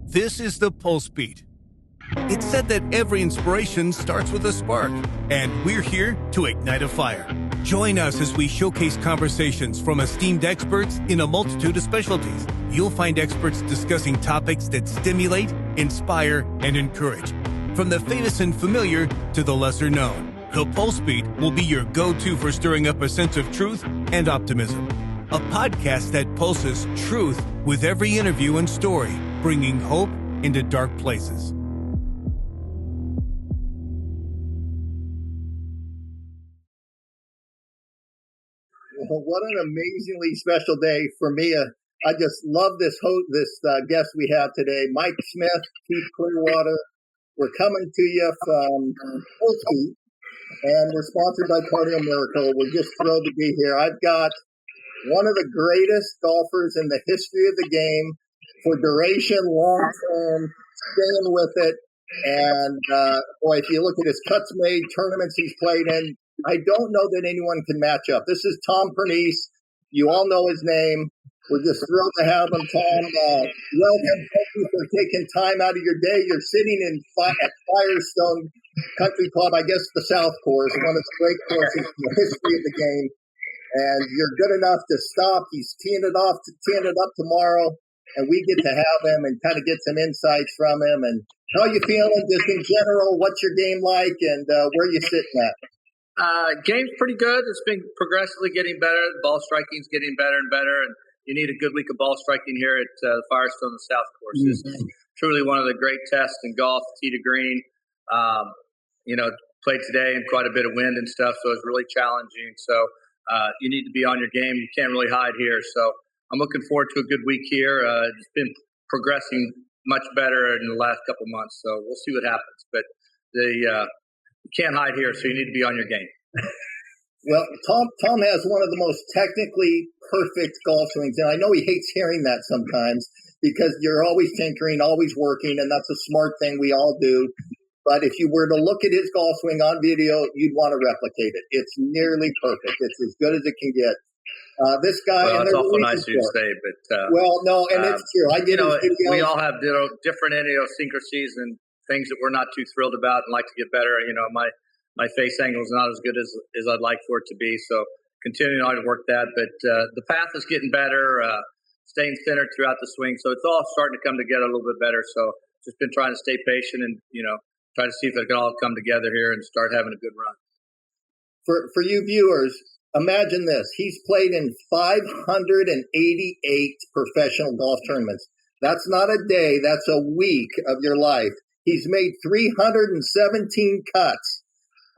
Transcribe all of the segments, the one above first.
This is the Pulsebeat. It's said that every inspiration starts with a spark, and we're here to ignite a fire. Join us as we showcase conversations from esteemed experts in a multitude of specialties. You'll find experts discussing topics that stimulate, inspire, and encourage. From the famous and familiar to the lesser known, the Pulsebeat will be your go-to for stirring up a sense of truth and optimism. A podcast that pulses truth with every interview and story, bringing hope into dark places. Well, what an amazingly special day for me. I just love this guest we have today, Mike Smith, Chief Clearwater. We're coming to you from Pulsebeat, and we're sponsored by Polio Miracle. We're just thrilled to be here. I've got one of the greatest golfers in the history of the game for duration, long term, staying with it. And boy, if you look at his cuts made, tournaments he's played in, I don't know that anyone can match up. This is Tom Pernice. You all know his name. We're just thrilled to have him, Tom. Welcome. Thank you for taking time out of your day. You're sitting at Firestone Country Club, I guess the South Course, one of the great courses in the history of the game. And you're good enough to stop. He's teeing it up tomorrow, and we get to have him and kind of get some insights from him. And how you feeling, just in general? What's your game like, and where you sitting at? Game's pretty good. It's been progressively getting better. The ball striking's getting better and better, and you need a good week of ball striking here at Firestone, the South Course. This is truly one of the great tests in golf, tee to green. Played today in quite a bit of wind and stuff, so it's really challenging. So you need to be on your game. You can't really hide here. So I'm looking forward to a good week here. It's been progressing much better in the last couple months, so we'll see what happens. But you can't hide here, so you need to be on your game. Well, Tom has one of the most technically perfect golf swings, and I know he hates hearing that sometimes because you're always tinkering, always working, and that's a smart thing we all do. But if you were to look at his golf swing on video, you'd want to replicate it. It's nearly perfect. It's as good as it can get. This guy, well, and it's awful nice of you to say, but it's true. I get we all have different idiosyncrasies and things that we're not too thrilled about and like to get better. My face angle is not as good as I'd like for it to be, so continuing on to work that. But the path is getting better, staying centered throughout the swing, so it's all starting to come together a little bit better. So just been trying to stay patient and try to see if it can all come together here and start having a good run. For you viewers, imagine this: he's played in 588 professional golf tournaments. That's not a day; that's a week of your life. He's made 317 cuts.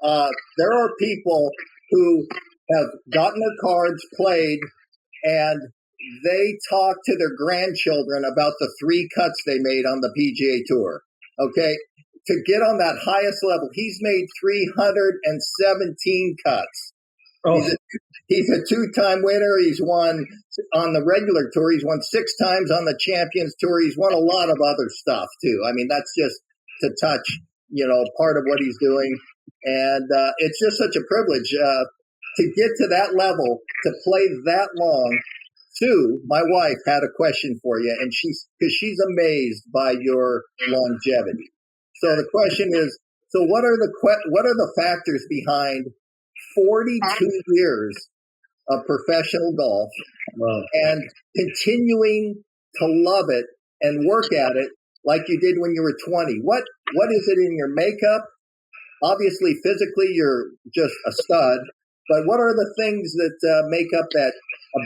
There are people who have gotten their cards, played, and they talk to their grandchildren about the 3 cuts they made on the PGA Tour. Okay? To get on that highest level, he's made 317 cuts. Oh. He's a 2-time winner. He's won on the regular tour. He's won 6 times on the Champions Tour. He's won a lot of other stuff, too. I mean, that's just to touch, part of what he's doing. And it's just such a privilege to get to that level, to play that long. Sue, my wife, had a question for you, and she's amazed by your longevity. So the question is, what are the factors behind 42 years of professional golf and continuing to love it and work at it like you did when you were 20? What is it in your makeup? Obviously, physically, you're just a stud. But what are the things that make up that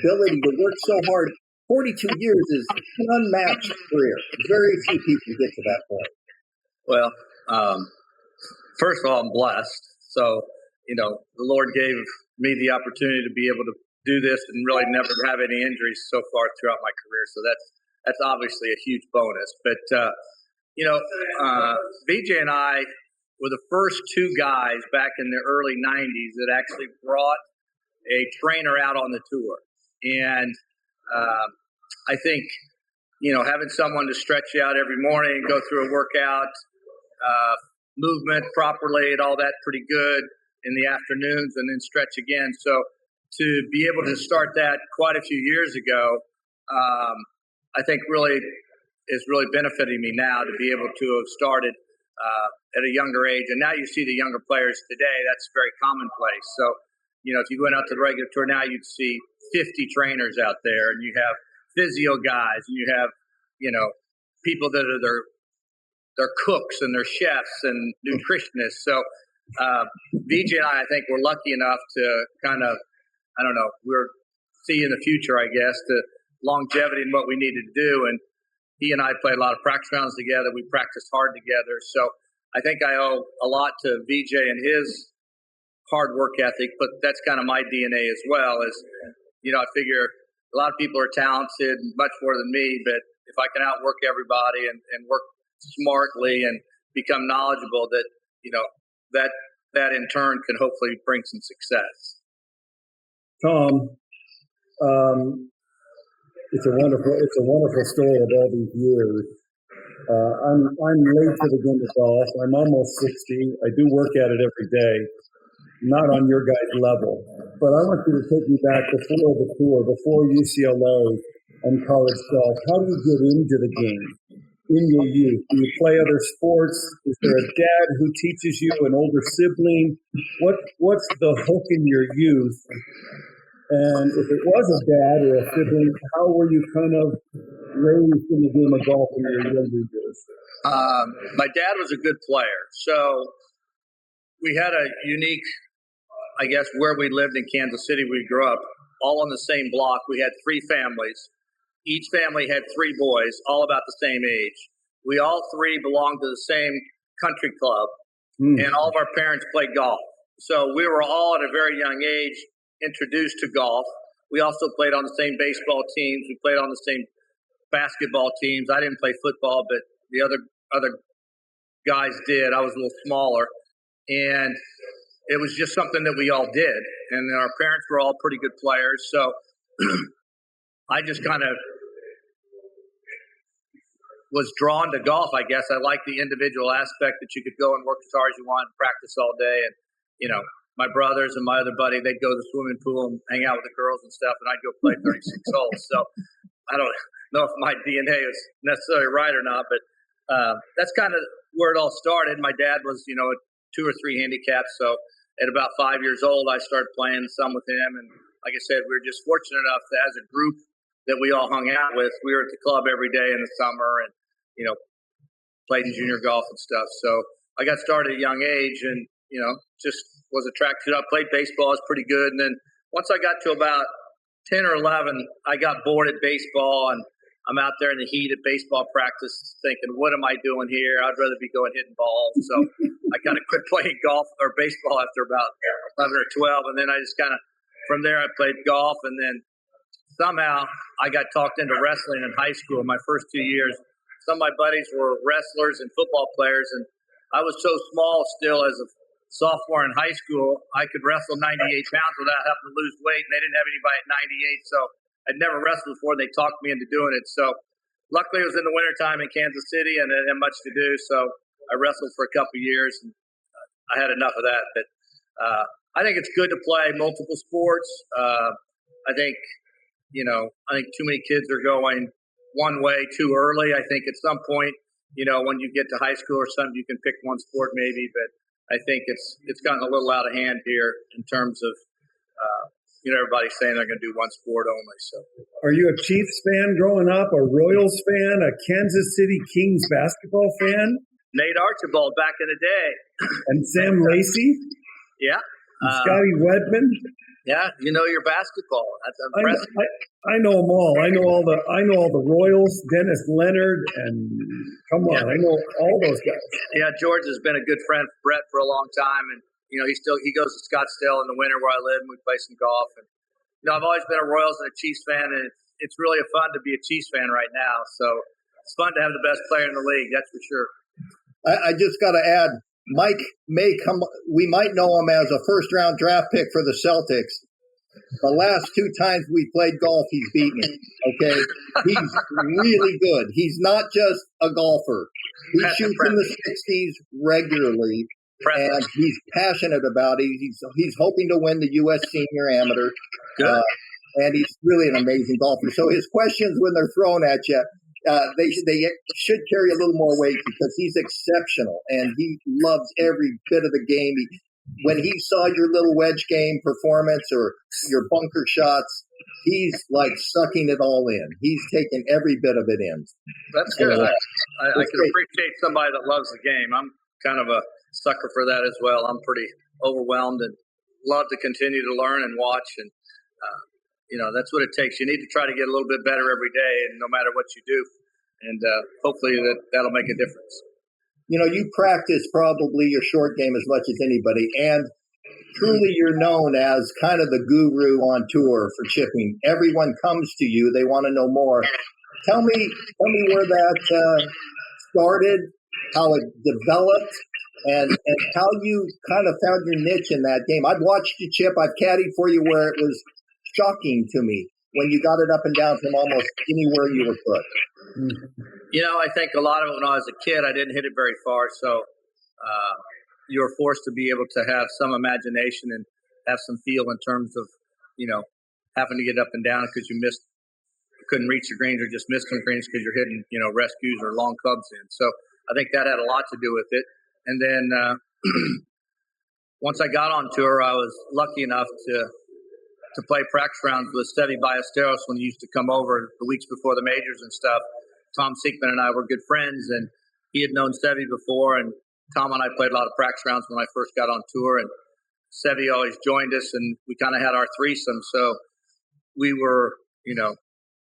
ability to work so hard? 42 years is an unmatched career. Very few people get to that point. Well, first of all, I'm blessed. So, the Lord gave me the opportunity to be able to do this and really never have any injuries so far throughout my career. So that's obviously a huge bonus. But, BJ and I were the first 2 guys back in the early 90s that actually brought a trainer out on the tour. And I think, having someone to stretch you out every morning, go through a workout, movement properly and all that pretty good in the afternoons, and then stretch again. So to be able to start that quite a few years ago, I think really is really benefiting me now to be able to have started at a younger age. And now you see the younger players today, that's very commonplace. So, if you went out to the regular tour now, you'd see 50 trainers out there, and you have physio guys, and you have, people that are their cooks and their chefs and nutritionists. So VJ and I think we're lucky enough to kind of, we're seeing the future, I guess, the longevity and what we needed to do. And he and I played a lot of practice rounds together. We practiced hard together. So I think I owe a lot to VJ and his hard work ethic, but that's kind of my DNA as well. I figure a lot of people are talented, much more than me, but if I can outwork everybody and work smartly and become knowledgeable, that in turn can hopefully bring some success. Tom, it's a wonderful story of all these years. I'm late to the game of golf. I'm almost 60. I do work at it every day. Not on your guys' level, but I want you to take me back before the tour, before UCLA and college golf. How do you get into the game in your youth? Do you play other sports? Is there a dad who teaches you, an older sibling? What's the hook in your youth? And if it was a dad or a sibling, how were you kind of raised in the game of golf in your younger years? My dad was a good player, so we had a unique, I guess, where we lived in Kansas City, we grew up all on the same block. We had 3 families. Each family had 3 boys, all about the same age. We all 3 belonged to the same country club, and all of our parents played golf. So we were all at a very young age introduced to golf. We also played on the same baseball teams. We played on the same basketball teams. I didn't play football, but the other guys did. I was a little smaller. And it was just something that we all did. And our parents were all pretty good players. So I just kind of was drawn to golf, I guess. I liked the individual aspect that you could go and work as hard as you want and practice all day. And, my brothers and my other buddy, they'd go to the swimming pool and hang out with the girls and stuff, and I'd go play 36 holes. So I don't know if my DNA is necessarily right or not, but that's kind of where it all started. My dad was, a 2 or 3 handicap. So at about 5 years old, I started playing some with him. And like I said, we were just fortunate enough that as a group that we all hung out with, we were at the club every day in the summer and, played in junior golf and stuff. So I got started at a young age and, just was attracted. I played baseball. I was pretty good. And then once I got to about 10 or 11, I got bored at baseball and I'm out there in the heat at baseball practice thinking, what am I doing here? I'd rather be going hitting balls. So I kind of quit playing golf or baseball after about 11 or 12. And then I just kind of, from there, I played golf. And then somehow I got talked into wrestling in high school. My first 2 years, some of my buddies were wrestlers and football players. And I was so small still as a sophomore in high school, I could wrestle 98 pounds without having to lose weight. And they didn't have anybody at 98. So I'd never wrestled before. They talked me into doing it. So luckily it was in the wintertime in Kansas City and I didn't have much to do. So I wrestled for a couple of years and I had enough of that. But I think it's good to play multiple sports. I think too many kids are going one way too early. I think at some point, when you get to high school or something, you can pick one sport maybe. But I think it's gotten a little out of hand here in terms of everybody's saying they're going to do one sport only. So, are you a Chiefs fan growing up, a Royals fan, a Kansas City Kings basketball fan? Nate Archibald back in the day. And Sam Lacey? Yeah. Scotty Wedman? Yeah, your basketball. That's impressive. I know them all. I know all the Royals, Dennis Leonard, and I know all those guys. Yeah, George has been a good friend for Brett for a long time, and he goes to Scottsdale in the winter where I live, and we play some golf. And I've always been a Royals and a Chiefs fan, and it's really fun to be a Chiefs fan right now. So it's fun to have the best player in the league, that's for sure. I just got to add, Mike may come. We might know him as a first-round draft pick for the Celtics. The last 2 times we played golf, he's beat me. Okay, he's really good. He's not just a golfer. He shoots in the 60s regularly, and he's passionate about it. He's hoping to win the U.S. Senior Amateur, and he's really an amazing golfer. So his questions when they're thrown at you, they should carry a little more weight because he's exceptional and he loves every bit of the game. When he saw your little wedge game performance or your bunker shots, he's like sucking it all in. He's taking every bit of it in. That's good. I can appreciate somebody that loves the game. I'm kind of a sucker for that as well. I'm pretty overwhelmed and love to continue to learn and watch. And, that's what it takes. You need to try to get a little bit better every day, and no matter what you do. And hopefully that'll make a difference. You practice probably your short game as much as anybody, and truly you're known as kind of the guru on tour for chipping. Everyone comes to you. They want to know more. Tell me where that started, how it developed, and how you kind of found your niche in that game. I've watched you chip. I've caddied for you where it was shocking to me when you got it up and down from almost anywhere you were put. I think a lot of it when I was a kid, I didn't hit it very far. So you were forced to be able to have some imagination and have some feel in terms of, having to get up and down because you couldn't reach the greens or just missed some greens because you're hitting, rescues or long clubs in. So I think that had a lot to do with it. And then once I got on tour, I was lucky enough to play practice rounds with Steve Ballesteros when he used to come over the weeks before the majors and stuff. Tom Seekman and I were good friends, and he had known Seve before, and Tom and I played a lot of practice rounds when I first got on tour, and Seve always joined us, and we kind of had our threesome. So we were,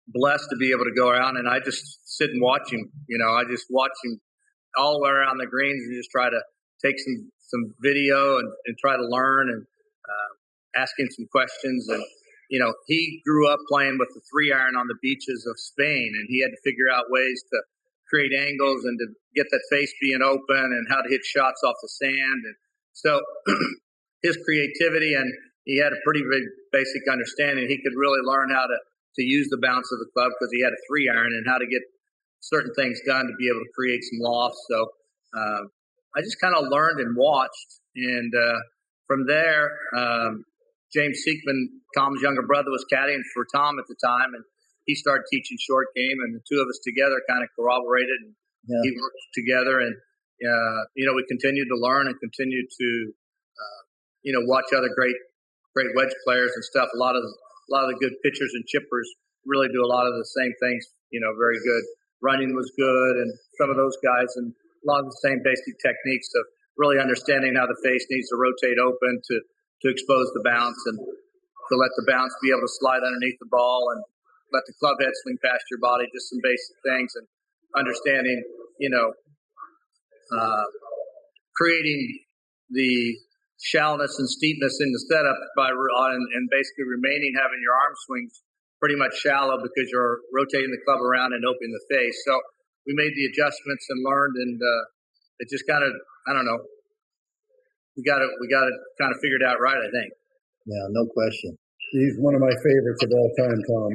blessed to be able to go around, and I just sit and watch him. I just watch him all the way around the greens and just try to take some video and try to learn and asking some questions. And he grew up playing with the 3-iron on the beaches of Spain, and he had to figure out ways to create angles and to get that face being open and how to hit shots off the sand. And so his creativity, and he had a pretty big basic understanding. He could really learn how to use the bounce of the club because he had a 3-iron and how to get certain things done to be able to create some loft. So I just kind of learned and watched. And from there, James Seekman, Tom's younger brother, was caddying for Tom at the time, and he started teaching short game, and the two of us together kind of corroborated, and he worked together, and we continued to learn and continued to watch other great wedge players and stuff. A lot of the good pitchers and chippers really do a lot of the same things. Very good running was good, and some of those guys, and a lot of the same basic techniques of really understanding how the face needs to rotate open to expose the bounce and to let the bounce be able to slide underneath the ball and let the club head swing past your body, just some basic things, and understanding, creating the shallowness and steepness in the setup and basically having your arm swings pretty much shallow because you're rotating the club around and opening the face. So we made the adjustments and learned, and it just kind of, I don't know, we got it kind of figured out right, I think. Yeah, no question. He's one of my favorites of all time, Tom.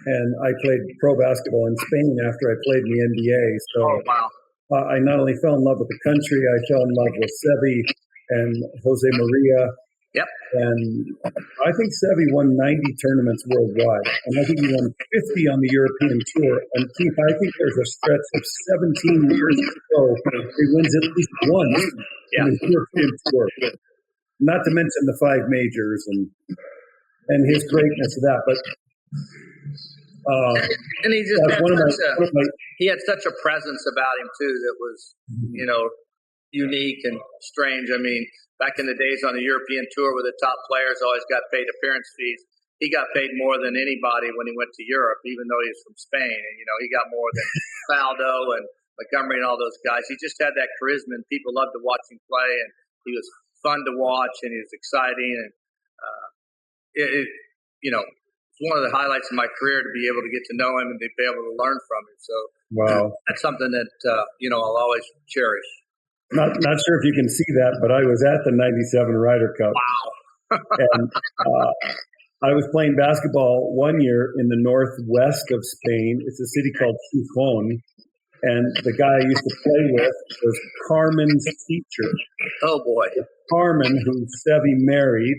And I played pro basketball in Spain after I played in the NBA. So I not only fell in love with the country, I fell in love with Seve and Jose Maria. Yep. And I think Seve won 90 tournaments worldwide. And I think he won 50 on the European Tour. And Keith, I think there's a stretch of 17 years ago he wins at least one in the European Tour. Not to mention the 5 majors and his greatness of that. But and he just he had such a presence about him too that was, unique and strange. I mean, back in the days on the European Tour where the top players always got paid appearance fees, he got paid more than anybody when he went to Europe, even though he was from Spain. And, he got more than Faldo and Montgomery and all those guys. He just had that charisma, and people loved to watch him play, and he was fun to watch, and he was exciting. And, it's one of the highlights of my career to be able to get to know him and to be able to learn from him. So that's something that, I'll always cherish. Not sure if you can see that, but I was at the 97 Ryder Cup. Wow. And I was playing basketball one year in the northwest of Spain. It's a city called Gijón. And the guy I used to play with was Carmen's teacher. Oh, boy. Carmen, who Seve married,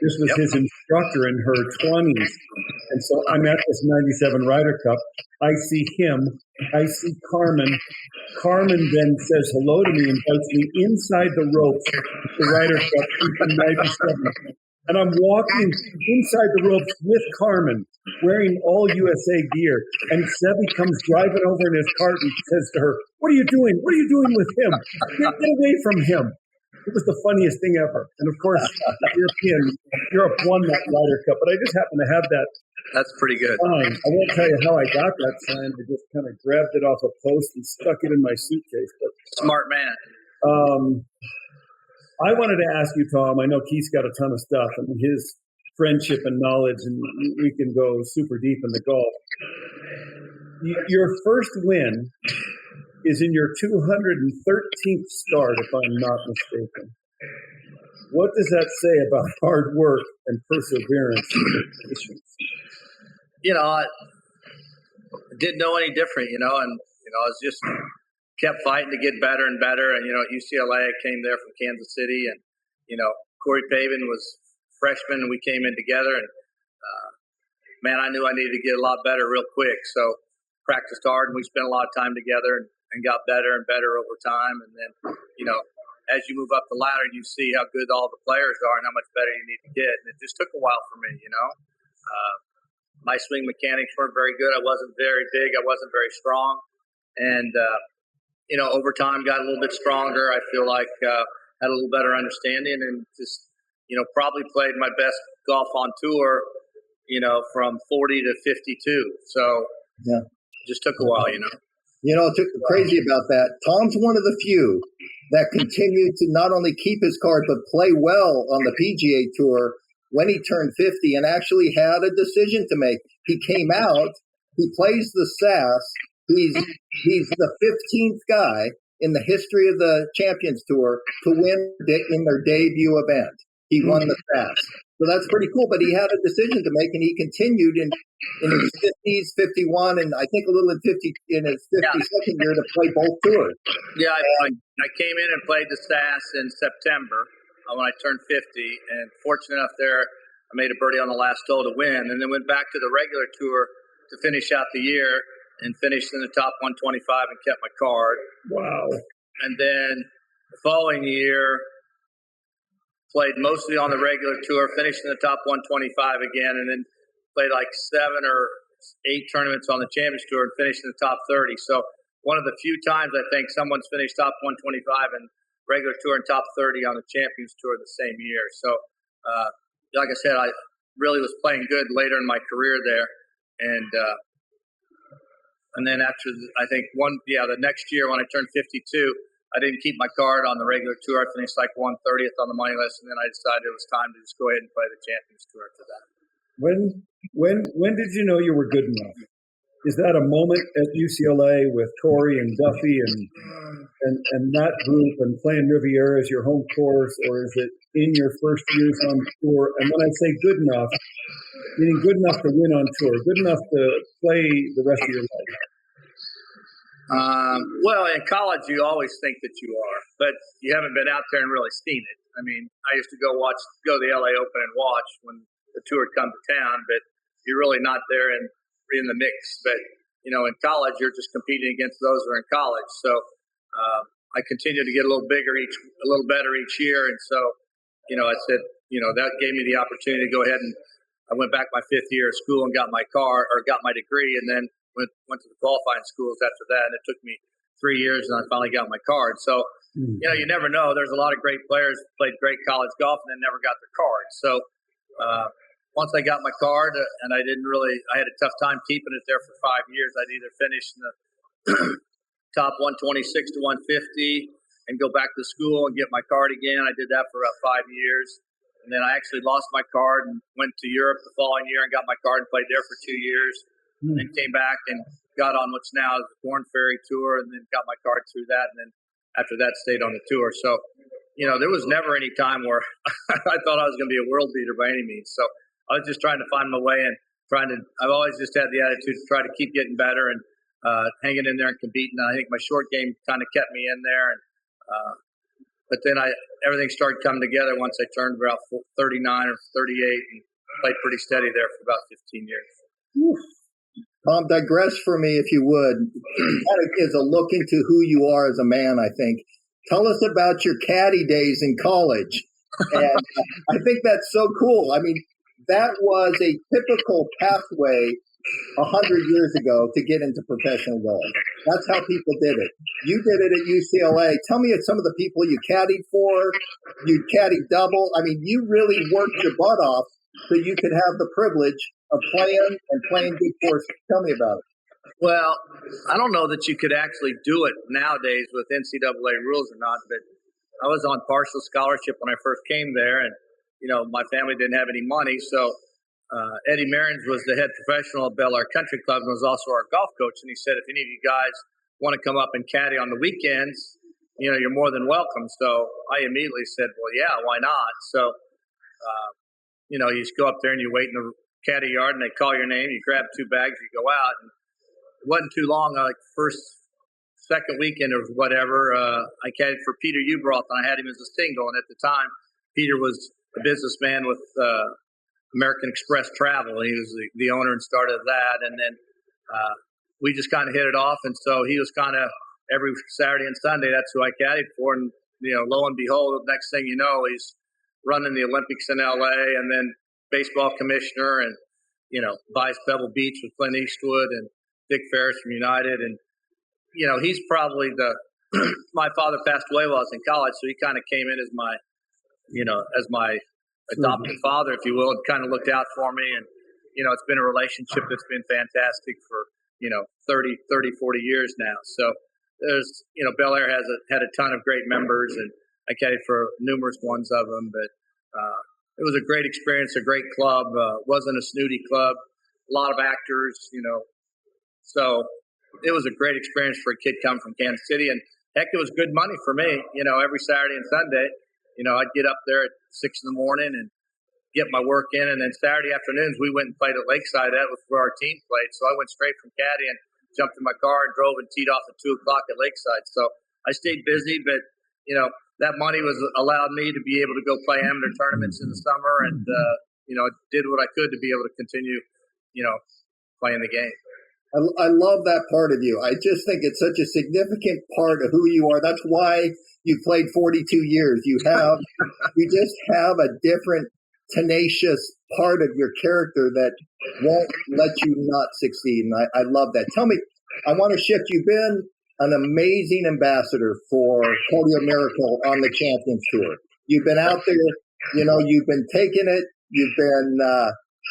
this was his instructor in her 20s. And so I'm at this 97 Ryder Cup. I see him. I see Carmen. Carmen then says hello to me and invites me inside the ropes at the Ryder Cup in 97. And I'm walking inside the ropes with Carmen, wearing all USA gear. And Seve comes driving over in his cart and says to her, "What are you doing? What are you doing with him? Get away from him." It was the funniest thing ever. And of course, Europe won that Ryder Cup, but I just happened to have that. That's pretty good. Sign. I won't tell you how I got that sign. I just kind of grabbed it off a post and stuck it in my suitcase. But smart man. I wanted to ask you, Tom, I know Keith's got a ton of stuff and his friendship and knowledge, and we can go super deep in the golf. Your first win is in your 213th start, if I'm not mistaken. What does that say about hard work and perseverance and patience? I didn't know any different, and, I was just kept fighting to get better and better. And, at UCLA, I came there from Kansas City, and, Corey Pavin was freshman, and we came in together. And, man, I knew I needed to get a lot better real quick. So practiced hard, and we spent a lot of time together and got better and better over time. And then, as you move up the ladder, you see how good all the players are and how much better you need to get. And it just took a while for me, My swing mechanics weren't very good. I wasn't very big. I wasn't very strong. And, over time got a little bit stronger. I feel like had a little better understanding and just, probably played my best golf on tour, from 40 to 52. So it just took a while, Crazy about that. Tom's one of the few that continued to not only keep his card, but play well on the PGA Tour when he turned 50 and actually had a decision to make. He came out, he plays the SAS. He's the 15th guy in the history of the Champions Tour to win in their debut event. He won the SAS. So that's pretty cool, but he had a decision to make, and he continued in his 50s, 51, and I think a little in his 52nd year to play both tours. Yeah, I came in and played the SAS in September when I turned 50, and fortunate enough there, I made a birdie on the last hole to win, and then went back to the regular tour to finish out the year and finished in the top 125 and kept my card. Wow. And then the following year, played mostly on the regular tour, finished in the top 125 again, and then played like 7 or 8 tournaments on the Champions Tour and finished in the top 30. So one of the few times I think someone's finished top 125 and regular tour and top 30 on the Champions Tour the same year. So like I said, I really was playing good later in my career there. And then after, the next year when I turned 52, I didn't keep my card on the regular tour. I finished like 130th on the money list, and then I decided it was time to just go ahead and play the Champions Tour after that. When did you know you were good enough? Is that a moment at UCLA with Corey and Duffy and that group and playing Riviera as your home course, or is it in your first years on tour? And when I say good enough, meaning good enough to win on tour, good enough to play the rest of your life? Well, in college, you always think that you are, but you haven't been out there and really seen it. I mean, I used to go to the LA Open and watch when the tour had come to town, but you're really not there in the mix. But, in college, you're just competing against those who are in college. So I continued to get a little better each year. And so, I said, that gave me the opportunity to go ahead and I went back my 5th year of school and got my degree, and then went to the qualifying schools after that, and it took me 3 years, and I finally got my card. So, you never know. There's a lot of great players who played great college golf and then never got their card. So, once I got my card, and I had a tough time keeping it there for 5 years. I'd either finish in the top 126 to 150 and go back to school and get my card again. I did that for about 5 years. And then I actually lost my card and went to Europe the following year and got my card and played there for 2 years. And then came back and got on what's now the Corn Ferry Tour, and then got my card through that. And then after that, stayed on the tour. So, there was never any time where I thought I was going to be a world beater by any means. So I was just trying to find my way and I've always just had the attitude to try to keep getting better. And hanging in there and competing. I think my short game kind of kept me in there, and but then everything started coming together once I turned about 39 or 38 and played pretty steady there for about 15 years. Tom, digress for me if you would. That is a look into who you are as a man, I think. Tell us about your caddy days in college. And I think that's so cool. I mean, that was a typical pathway 100 years ago to get into professional golf. That's how people did it. You did it at UCLA. Tell me some of the people you caddied for. You caddied double. I mean, you really worked your butt off so you could have the privilege of playing good courses. Tell me about it. Well, I don't know that you could actually do it nowadays with NCAA rules or not, but I was on partial scholarship when I first came there, and my family didn't have any money, so Eddie Marions was the head professional at Bel Air Country Club and was also our golf coach. And he said, if any of you guys want to come up and caddy on the weekends, you're more than welcome. So I immediately said, well, yeah, why not? So, you just go up there and you wait in the caddy yard and they call your name, you grab 2 bags, you go out. And it wasn't too long, like second weekend or whatever, I caddied for Peter Ubroth, and I had him as a single. And at the time, Peter was a businessman with American Express Travel. He was the owner and started that, and then we just kind of hit it off. And so he was kind of every Saturday and Sunday. That's who I caddied for. And lo and behold, next thing you know, he's running the Olympics in LA, and then baseball commissioner, and buys Pebble Beach with Clint Eastwood and Dick Ferris from United. And he's probably my father passed away while I was in college, so he kind of came in as my adopted father, if you will, and kind of looked out for me. And, it's been a relationship that's been fantastic for, 30, 40 years now. So there's, Bel Air had a ton of great members, and I caddied for numerous ones of them, but it was a great experience, a great club. Wasn't a snooty club, a lot of actors, so it was a great experience for a kid coming from Kansas City. And heck, it was good money for me, every Saturday and Sunday. I'd get up there at 6 in the morning and get my work in. And then Saturday afternoons, we went and played at Lakeside. That was where our team played. So I went straight from caddying, jumped in my car and drove and teed off at 2 o'clock at Lakeside. So I stayed busy, but, that money allowed me to be able to go play amateur tournaments in the summer. And, did what I could to be able to continue, playing the game. I love that part of you. I just think it's such a significant part of who you are. That's why you played 42 years. You just have a different tenacious part of your character that won't let you not succeed. And I love that. Tell me, I want to shift. You've been an amazing ambassador for Polio Miracle on the Champions Tour. You've been out there, you've been taking it. You've been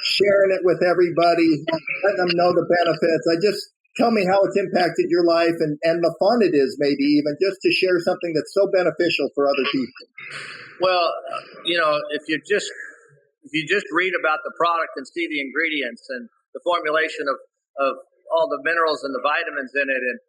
sharing it with everybody, letting them know the benefits. Tell me how it's impacted your life and the fun it is, maybe even just to share something that's so beneficial for other people. Well, if you just read about the product and see the ingredients and the formulation of all the minerals and the vitamins in it, and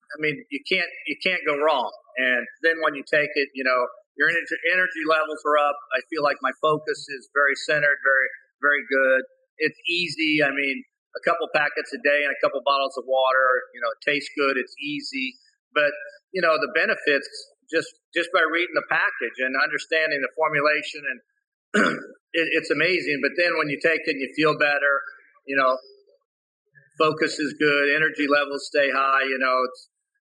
I mean, you can't go wrong. And then when you take it, your energy levels are up. I feel like my focus is very centered, very, very good. It's easy. I mean, a couple packets a day and a couple bottles of water, it tastes good. It's easy. But, the benefits just by reading the package and understanding the formulation, and it's amazing. But then when you take it and you feel better, focus is good. Energy levels stay high.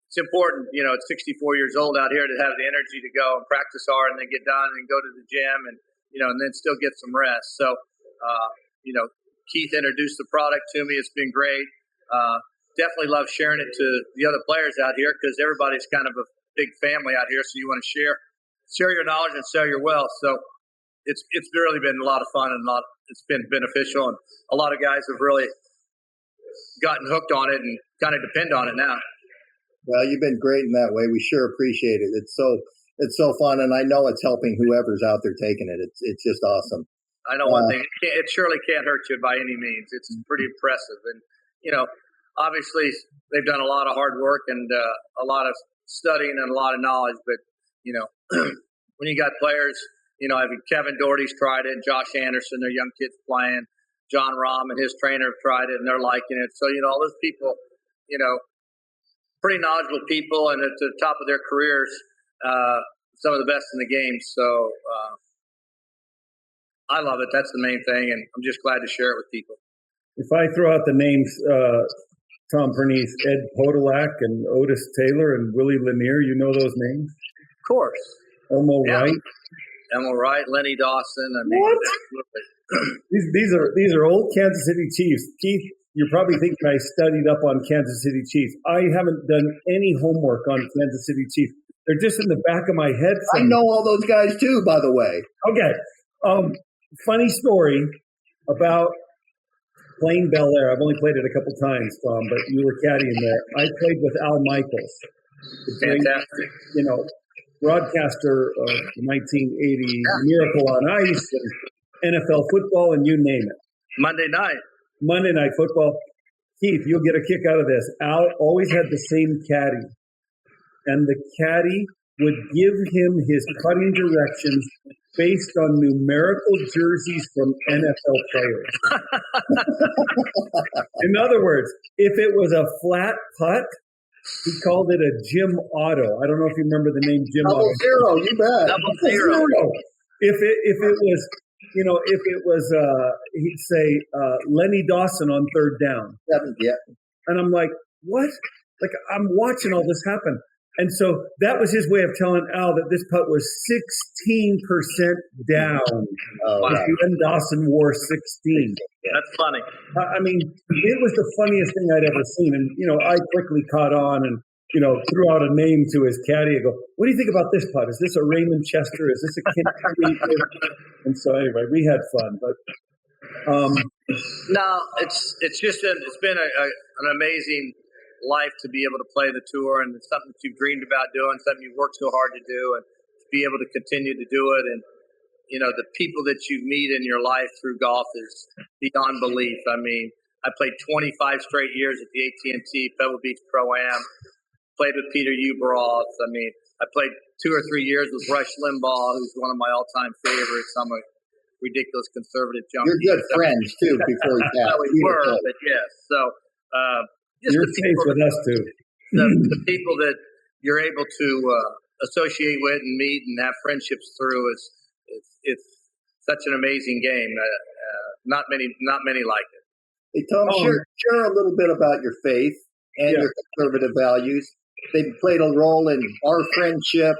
It's important, at 64 years old out here to have the energy to go and practice hard and then get done and go to the gym and then still get some rest. So, Keith introduced the product to me. It's been great. Definitely love sharing it to the other players out here because everybody's kind of a big family out here. So you want to share your knowledge and share your wealth. So it's really been a lot of fun and it's been beneficial. And a lot of guys have really gotten hooked on it and kind of depend on it now. Well, you've been great in that way. We sure appreciate it. It's so fun, and I know it's helping whoever's out there taking it. It's just awesome. I know one thing. It surely can't hurt you by any means. It's pretty impressive. And, obviously they've done a lot of hard work and a lot of studying and a lot of knowledge. But, when you got players, I mean, Kevin Doherty's tried it, Josh Anderson, their young kids playing. John Rahm and his trainer have tried it, and they're liking it. So, all those people, pretty knowledgeable people, and at the top of their careers, some of the best in the game. So I love it. That's the main thing, and I'm just glad to share it with people. If I throw out the names, Tom Pernice, Ed Podolak, and Otis Taylor, and Willie Lanier, you know those names? Of course. Elmo Wright. Elmo Wright, Lenny Dawson. I mean, what? These are old Kansas City Chiefs. Keith, you're probably thinking I studied up on Kansas City Chiefs. I haven't done any homework on Kansas City Chiefs. They're just in the back of my head. I know all those guys too, by the way. Okay. Funny story about playing Bel Air. I've only played it a couple times, Tom, but you were caddying there. I played with Al Michaels. Fantastic. Broadcaster of the 1980 Miracle on Ice and NFL football, and you name it. Monday Night Football. Keith, you'll get a kick out of this. Al always had the same caddy, and the caddy would give him his putting directions based on numerical jerseys from NFL players. In other words, if it was a flat putt, he called it a Jim Otto. I don't know if you remember the name Jim Otto. Double zero, you bet. Double zero. If it was, he'd say Lenny Dawson on third down. Yeah. And I'm like, what? Like, I'm watching all this happen. And so that was his way of telling Al that this putt was 16% down. Len Dawson wore 16. That's funny. I mean, it was the funniest thing I'd ever seen. And, I quickly caught on and, threw out a name to his caddy. I go, what do you think about this putt? Is this a Raymond Chester? Is this a Kent? And so anyway, we had fun. But no, it's been an amazing life to be able to play the tour, and it's something that you've dreamed about doing, something you've worked so hard to do, and to be able to continue to do it. And the people that you meet in your life through golf is beyond belief. I mean, I played 25 straight years at the AT&T Pebble Beach Pro-Am, played with Peter Ueberroth. I mean, I played 2 or 3 years with Rush Limbaugh, who's one of my all-time favorites. I'm a ridiculous conservative junkie. You're good friends too. Before we passed, we were, but yes. So. You're safe with us too. The people that you're able to associate with and meet and have friendships through it's such an amazing game. Not many like it. Hey Tom, share a little bit about your faith and your conservative values. They've played a role in our friendship,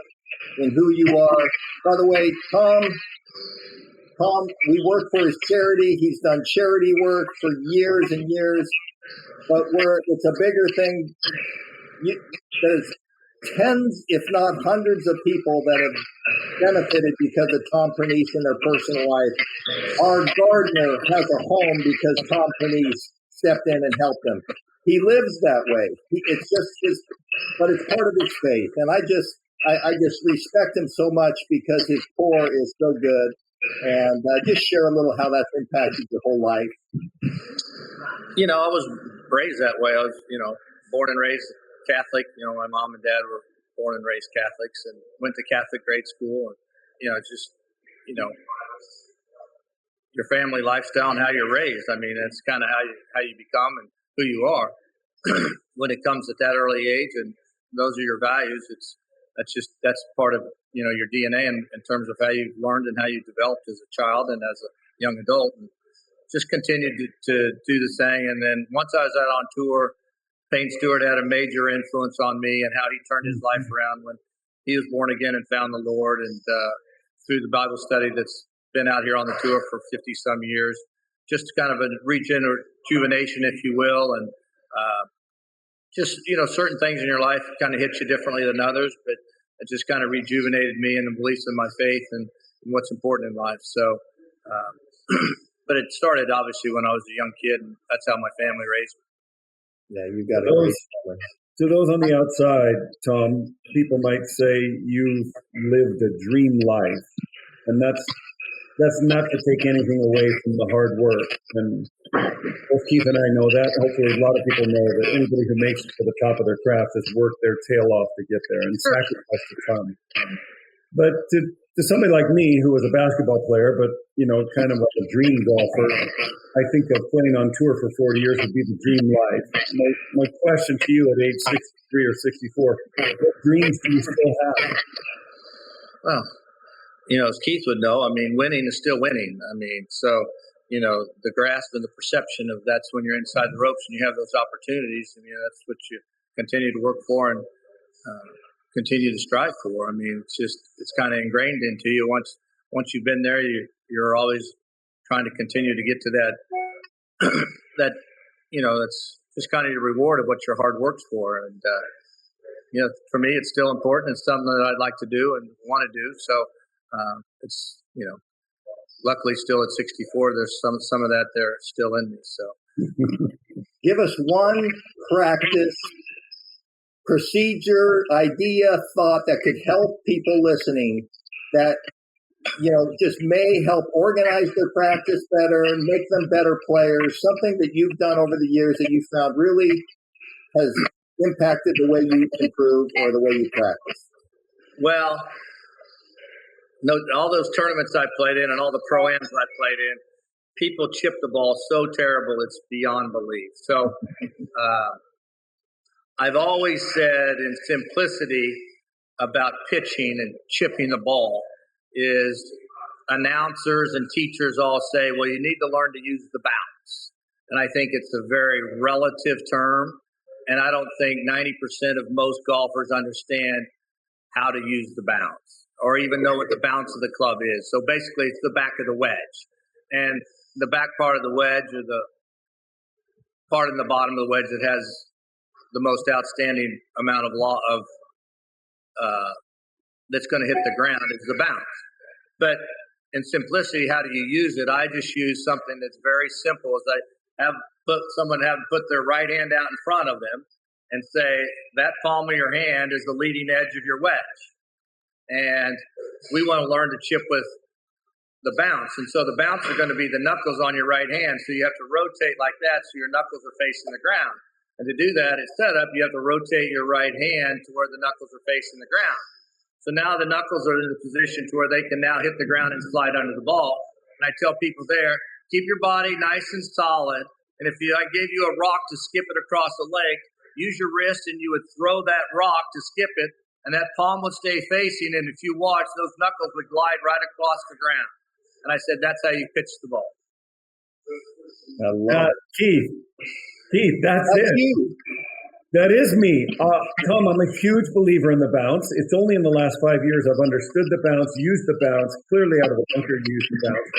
in who you are. By the way, Tom, we work for his charity. He's done charity work for years and years. But it's a bigger thing. There's tens, if not hundreds, of people that have benefited because of Tom Pernice in their personal life. Our gardener has a home because Tom Pernice stepped in and helped him. He lives that way. It's just but it's part of his faith. And I just respect him so much because his core is so good. And just share a little how that's impacted your whole life. I was raised that way. I was, born and raised Catholic. My mom and dad were born and raised Catholics and went to Catholic grade school. And, your family lifestyle and how you're raised. I mean, that's kind of how you become and who you are when it comes at that early age. And those are your values. That's part of, your DNA in terms of how you've learned and how you developed as a child and as a young adult. And just continued to do the same. And then once I was out on tour, Payne Stewart had a major influence on me and how he turned his life around when he was born again and found the Lord. And through the Bible study that's been out here on the tour for 50-some years, just kind of a rejuvenation, if you will. And certain things in your life kind of hit you differently than others, but it just kind of rejuvenated me and the beliefs in my faith and what's important in life. So, but it started obviously when I was a young kid, and that's how my family raised me. Yeah, you got it. To those on the outside, Tom, people might say you've lived a dream life, and that's not to take anything away from the hard work. And both Keith and I know that. Hopefully, a lot of people know that anybody who makes it to the top of their craft has worked their tail off to get there and sacrificed a ton. But to somebody like me who was a basketball player, but, kind of like a dream golfer, I think that playing on tour for 40 years would be the dream life. My question to you at age 63 or 64, what dreams do you still have? Well, as Keith would know, winning is still winning. The grasp and the perception of that's when you're inside the ropes and you have those opportunities. That's what you continue to work for and continue to strive for. It's kind of ingrained into you. Once you've been there, you're always trying to continue to get to that, that's just kind of your reward of what your hard work's for. And, for me, it's still important. It's something that I'd like to do and want to do. So it's, luckily still at 64, there's some of that there still in me. So give us one practice, procedure, idea, thought that could help people listening that, just may help organize their practice better, make them better players, something that you've done over the years that you found really has impacted the way you improve or the way you practice. Well, no, all those tournaments I played in and all the pro-ams I played in, people chip the ball so terrible it's beyond belief. So I've always said in simplicity about pitching and chipping the ball is announcers and teachers all say, well, you need to learn to use the bounce. And I think it's a very relative term. And I don't think 90% of most golfers understand how to use the bounce or even know what the bounce of the club is. So basically it's the back of the wedge. And the back part of the wedge or the part in the bottom of the wedge that has the most outstanding amount of that's going to hit the ground is the bounce. But in simplicity, how do you use it? I just use something that's very simple. As I put their right hand out in front of them and say, that palm of your hand is the leading edge of your wedge. And we want to learn to chip with the bounce. And so the bounce are going to be the knuckles on your right hand. So you have to rotate like that so your knuckles are facing the ground. And to do that, at setup, you have to rotate your right hand to where the knuckles are facing the ground. So now the knuckles are in a position to where they can now hit the ground and slide under the ball. And I tell people there, keep your body nice and solid. And if I gave you a rock to skip it across the lake, use your wrist and you would throw that rock to skip it. And that palm would stay facing. And if you watch, those knuckles would glide right across the ground. And I said, that's how you pitch the ball. I love it. Keith, that's it. You. That is me. Tom, I'm a huge believer in the bounce. It's only in the last 5 years I've understood the bounce, used the bounce, clearly out of the bunker used the bounce.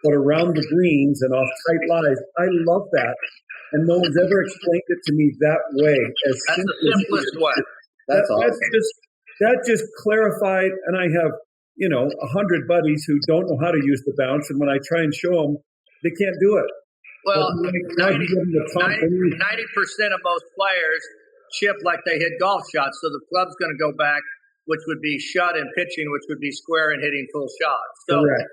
But around the greens and off tight lies, I love that. And no one's ever explained it to me that way. That's the simplest way. That's awesome. That just clarified, and I have, 100 buddies who don't know how to use the bounce, and when I try and show them, they can't do it. Well, 90% of most players chip like they hit golf shots, so the club's going to go back, which would be shut and pitching, which would be square and hitting full shots. So, correct.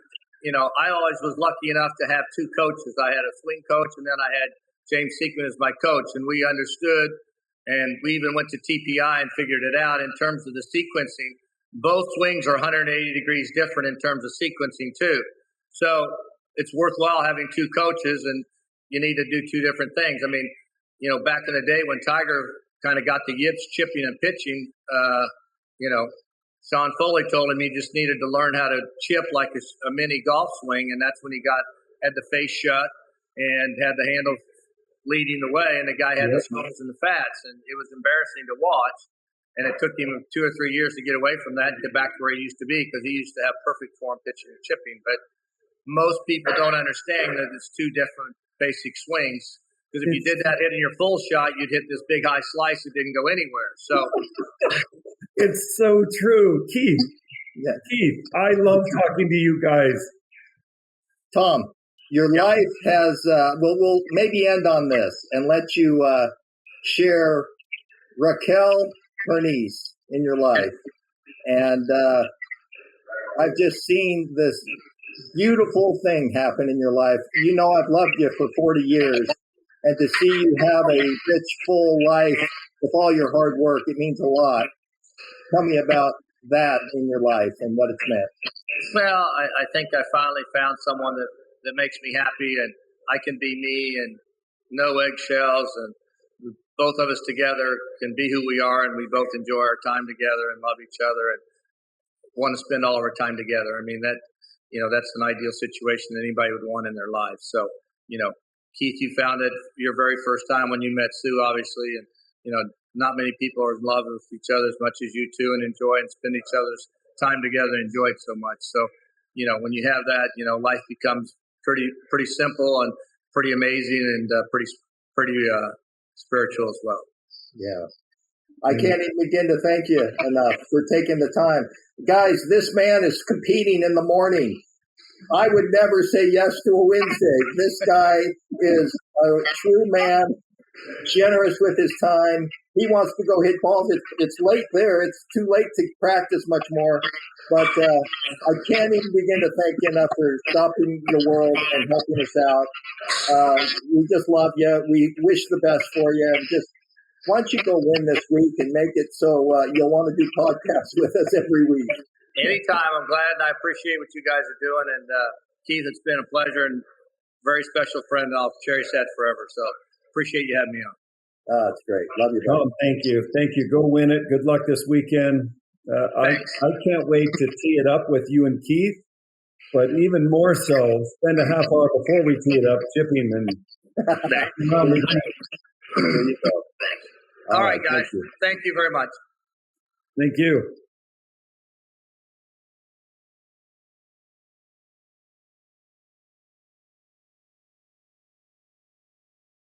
I always was lucky enough to have two coaches. I had a swing coach, and then I had James Seekman as my coach, and we understood, and we even went to TPI and figured it out in terms of the sequencing. Both swings are 180 degrees different in terms of sequencing, too. So it's worthwhile having two coaches, and you need to do two different things. Back in the day when Tiger kind of got the yips chipping and pitching, Sean Foley told him he just needed to learn how to chip like a mini golf swing, and that's when he had the face shut and had the handle leading the way, and the guy had the smokes and the fats, and it was embarrassing to watch. And it took him 2 or 3 years to get away from that and get back to where he used to be because he used to have perfect form pitching and chipping. But most people don't understand that it's two different basic swings. Because if you did that hitting your full shot, you'd hit this big high slice that didn't go anywhere. So it's so true. Keith, I love talking to you guys. Tom, your life has, we'll maybe end on this and let you share Raquel Pernice in your life. And I've just seen this beautiful thing happen in your life. I've loved you for 40 years. And to see you have a rich, full life with all your hard work, it means a lot. Tell me about that in your life and what it's meant? Well, I think I finally found someone that makes me happy, and I can be me and no eggshells, and both of us together can be who we are, and we both enjoy our time together and love each other and want to spend all of our time together. I mean, that's an ideal situation that anybody would want in their life. So, Keith, you found it your very first time when you met Sue, obviously, and, not many people are in love with each other as much as you two and enjoy and spend each other's time together and enjoy it so much. So, when you have that, life becomes pretty simple and pretty amazing and pretty spiritual as well. Yeah. I can't even begin to thank you enough for taking the time. Guys, this man is competing in the morning. I would never say yes to a Wednesday. This guy is a true man, generous with his time. He wants to go hit balls. It's late there. It's too late to practice much more. But I can't even begin to thank you enough for stopping the world and helping us out. We just love you. We wish the best for you. And just why don't you go win this week and make it so you'll want to do podcasts with us every week. Anytime. I'm glad, and I appreciate what you guys are doing. And Keith, it's been a pleasure and very special friend, and I'll cherish that forever. So appreciate you having me on. That's great. Love you, brother. Thank you. Thank you. Go win it. Good luck this weekend. I can't wait to tee it up with you and Keith, but even more so, spend a half hour before we tee it up, chipping and There you go. All right, guys. Thank you very much. Thank you.